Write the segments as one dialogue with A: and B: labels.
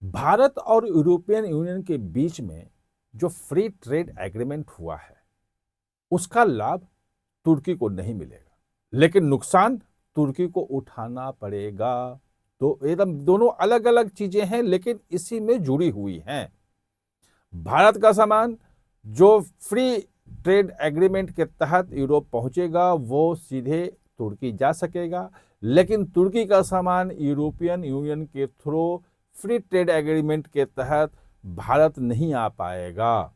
A: भारत और European union के बीच में जो फ्री ट्रेड एग्रीमेंट हुआ है उसका लाभ तुर्की को नहीं मिलेगा, लेकिन नुकसान तुर्की को उठाना पड़ेगा। तो एकदम दोनों अलग अलग चीजें हैं, लेकिन इसी में जुड़ी हुई हैं। भारत का सामान जो फ्री ट्रेड एग्रीमेंट के तहत यूरोप पहुंचेगा वो सीधे तुर्की जा सकेगा, लेकिन तुर्की का सामान यूरोपियन यूनियन के थ्रू फ्री ट्रेड एग्रीमेंट के तहत भारत नहीं आ पाएगा।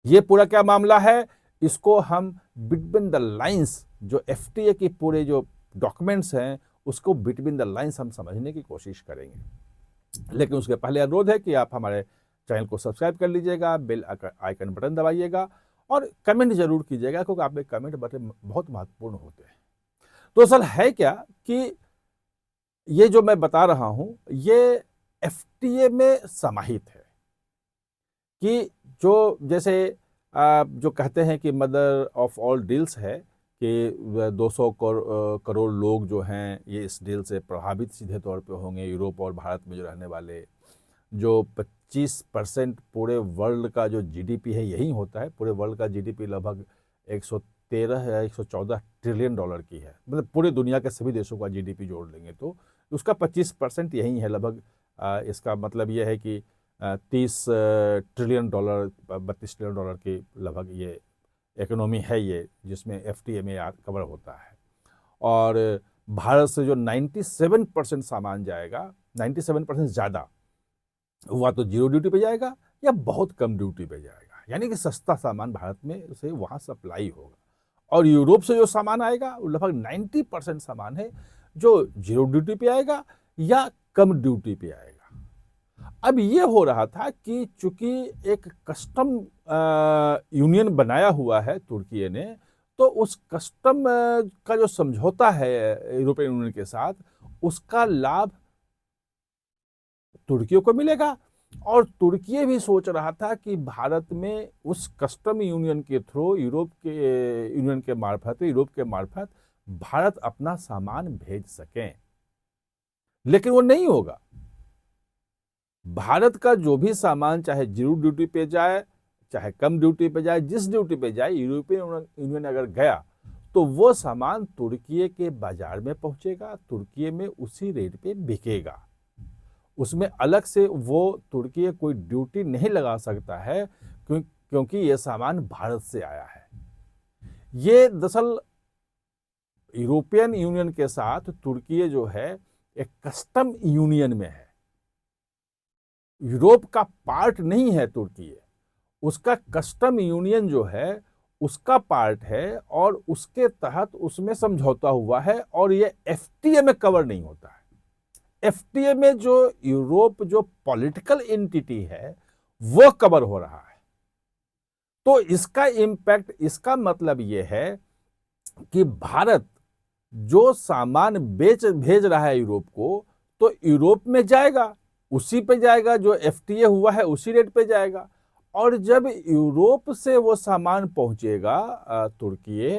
A: ये पूरा क्या मामला है, इसको हम बिटवीन द लाइंस जो एफटीए की पूरे जो डॉक्यूमेंट्स हैं उसको बिटवीन द लाइंस हम समझने की कोशिश करेंगे। लेकिन उसके पहले अनुरोध है कि आप हमारे चैनल को सब्सक्राइब कर लीजिएगा, बेल आइकन बटन दबाइएगा और कमेंट जरूर कीजिएगा, क्योंकि आपके कमेंट बटन बहुत महत्वपूर्ण होते हैं। तो असल है क्या कि ये जो मैं बता रहा हूं ये एफटीए में समाहित है कि जो जैसे जो कहते हैं कि मदर ऑफ ऑल डील्स है कि 200 करोड़ लोग जो हैं ये इस डील से प्रभावित सीधे तौर पे होंगे। यूरोप और भारत में जो रहने वाले जो 25% पूरे वर्ल्ड का जो जीडीपी है यही होता है। पूरे वर्ल्ड का जीडीपी लगभग 113 या 114 ट्रिलियन डॉलर की है। मतलब पूरे दुनिया के सभी देशों का जीडीपी जोड़ लेंगे तो उसका 25% यही है लगभग। इसका मतलब यह है कि 30 ट्रिलियन डॉलर 32 ट्रिलियन डॉलर की लगभग ये इकोनॉमी है ये, जिसमें एफटीए में कवर होता है। और भारत से जो 97% सामान जाएगा, 97% ज़्यादा, हुआ तो जीरो ड्यूटी पे जाएगा या बहुत कम ड्यूटी पे जाएगा, यानी कि सस्ता सामान भारत में से वहाँ सप्लाई होगा। और यूरोप से जो सामान आएगा वो लगभग 90% सामान है जो जीरो ड्यूटी पे आएगा या कम ड्यूटी पे आएगा। अब ये हो रहा था कि चूंकि एक कस्टम यूनियन बनाया हुआ है तुर्की ने, तो उस कस्टम का जो समझौता है यूरोपियन यूनियन के साथ, उसका लाभ तुर्कियों को मिलेगा। और तुर्की भी सोच रहा था कि भारत में उस कस्टम यूनियन के थ्रू यूरोप के यूनियन के मार्फत, यूरोप के मार्फत भारत अपना सामान भेज सकें, लेकिन वो नहीं होगा। भारत का जो भी सामान चाहे जीरो ड्यूटी पे जाए चाहे कम ड्यूटी पे जाए, जिस ड्यूटी पे जाए, यूरोपियन यूनियन अगर गया तो वो सामान तुर्की के बाजार में पहुंचेगा, तुर्की में उसी रेट पे बिकेगा। उसमें अलग से वो तुर्की कोई ड्यूटी नहीं लगा सकता है, क्योंकि ये सामान भारत से आया है। ये दरअसल यूरोपियन यूनियन के साथ तुर्की जो है एक कस्टम यूनियन में है। यूरोप का पार्ट नहीं है तुर्की, उसका कस्टम यूनियन जो है उसका पार्ट है और उसके तहत उसमें समझौता हुआ है, और ये एफटीए में कवर नहीं होता है। एफटीए में जो यूरोप जो पॉलिटिकल एंटिटी है वो कवर हो रहा है। तो इसका इंपैक्ट, इसका मतलब यह है कि भारत जो सामान भेज रहा है यूरोप को, तो यूरोप में जाएगा, उसी पे जाएगा, जो एफटीए हुआ है उसी रेट पे जाएगा। और जब यूरोप से वो सामान पहुंचेगा तुर्की,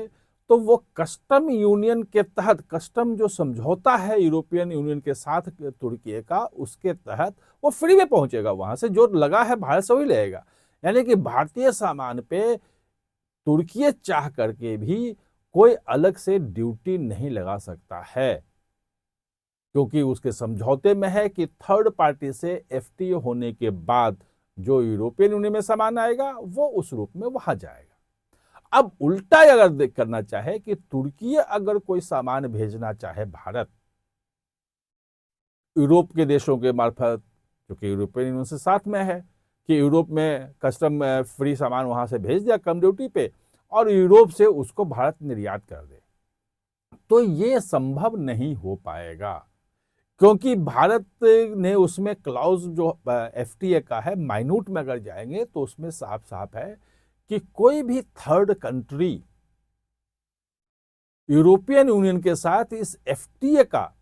A: तो वो कस्टम यूनियन के तहत, कस्टम जो समझौता है यूरोपियन यूनियन के साथ तुर्की का, उसके तहत वो फ्री में पहुंचेगा। वहां से जो लगा है भारत से वही लेगा। यानी कि भारतीय सामान पे तुर्की चाह करके भी कोई अलग से ड्यूटी नहीं लगा सकता है, क्योंकि उसके समझौते में है कि थर्ड पार्टी से एफटीए होने के बाद जो यूरोपियन यूनियन में सामान आएगा वो उस रूप में वहां जाएगा। अब उल्टा अगर करना चाहे कि तुर्की अगर कोई सामान भेजना चाहे भारत यूरोप के देशों के मार्फत, क्योंकि यूरोपियन यूनियन से साथ में है, कि यूरोप में कस्टम फ्री सामान वहां से भेज दिया कम ड्यूटी पे, और यूरोप से उसको भारत निर्यात कर दे, तो ये संभव नहीं हो पाएगा। क्योंकि भारत ने उसमें क्लाउज जो एफटीए का है, माइन्यूट में अगर जाएंगे तो उसमें साफ साफ है कि कोई भी थर्ड कंट्री यूरोपियन यूनियन के साथ इस एफटीए का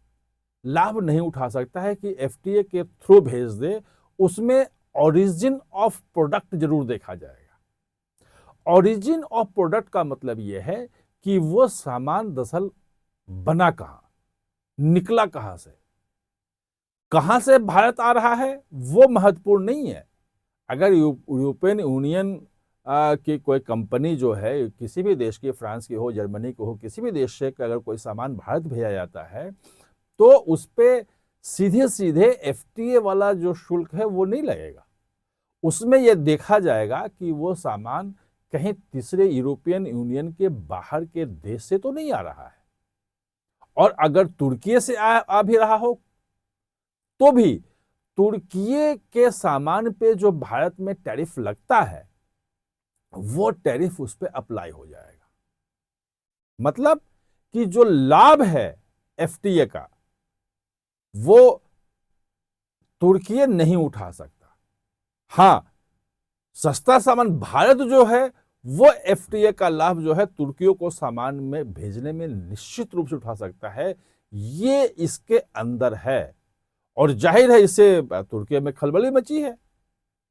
A: लाभ नहीं उठा सकता है कि एफटीए के थ्रू भेज दे। उसमें ओरिजिन ऑफ प्रोडक्ट जरूर देखा जाएगा। ओरिजिन ऑफ प्रोडक्ट का मतलब यह है कि वो सामान दरअसल बना कहां, निकला कहां से, कहां से भारत आ रहा है वो महत्वपूर्ण नहीं है। अगर यूरोपियन यूनियन की कोई कंपनी जो है किसी भी देश की, फ्रांस की हो, जर्मनी की हो, किसी भी देश से अगर कोई सामान भारत भेजा जाता है तो उस पे सीधे सीधे एफटीए वाला जो शुल्क है वो नहीं लगेगा। उसमें यह देखा जाएगा कि वो सामान कहीं तीसरे यूरोपियन यूनियन के बाहर के देश से तो नहीं आ रहा है। और अगर तुर्की से आ भी रहा हो तो भी तुर्की के सामान पे जो भारत में टैरिफ लगता है वो टैरिफ उस पर अप्लाई हो जाएगा। मतलब कि जो लाभ है एफटीए का वो तुर्की नहीं उठा सकता। हां, सस्ता सामान भारत जो है वो एफटीए का लाभ जो है तुर्कियों को सामान में भेजने में निश्चित रूप से उठा सकता है। ये इसके अंदर है और जाहिर है इससे तुर्की में खलबली मची है।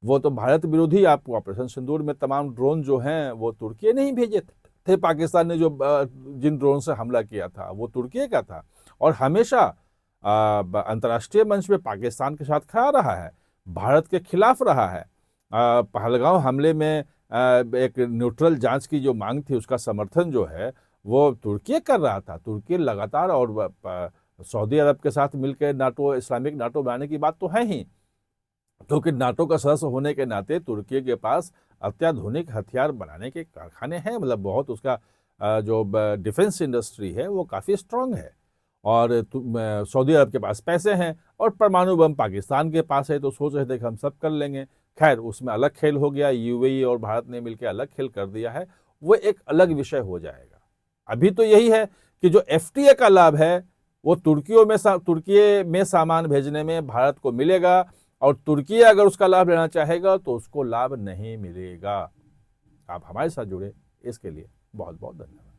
A: वो तो भारत विरोधी, आपको ऑपरेशन सिंदूर में तमाम ड्रोन जो हैं वो तुर्की ने ही भेजे थे। पाकिस्तान ने जो जिन ड्रोन से हमला किया था वो तुर्की का था और हमेशा अंतर्राष्ट्रीय मंच पे पाकिस्तान के साथ खड़ा रहा है, भारत के खिलाफ रहा है। पहलगांव हमले में एक न्यूट्रल जांच की जो मांग थी उसका समर्थन जो है वो तुर्की कर रहा था। तुर्की लगातार, और सऊदी अरब के साथ मिलकर नाटो, इस्लामिक नाटो बनाने की बात तो है ही, क्योंकि नाटो का सदस्य होने के नाते तुर्की के पास अत्याधुनिक हथियार बनाने के कारखाने हैं। मतलब बहुत उसका जो डिफेंस इंडस्ट्री है वो काफ़ी स्ट्रांग है। और सऊदी अरब के पास पैसे हैं और परमाणु बम पाकिस्तान के पास है, तो सोच रहे थे कि हम सब कर लेंगे। खैर, उसमें अलग खेल हो गया, यूएई और भारत ने मिलकर अलग खेल कर दिया है, वो एक अलग विषय हो जाएगा। अभी तो यही है कि जो एफटीए का लाभ है वो तुर्की में सामान भेजने में भारत को मिलेगा और तुर्की अगर उसका लाभ लेना चाहेगा तो उसको लाभ नहीं मिलेगा। आप हमारे साथ जुड़े इसके लिए बहुत बहुत धन्यवाद।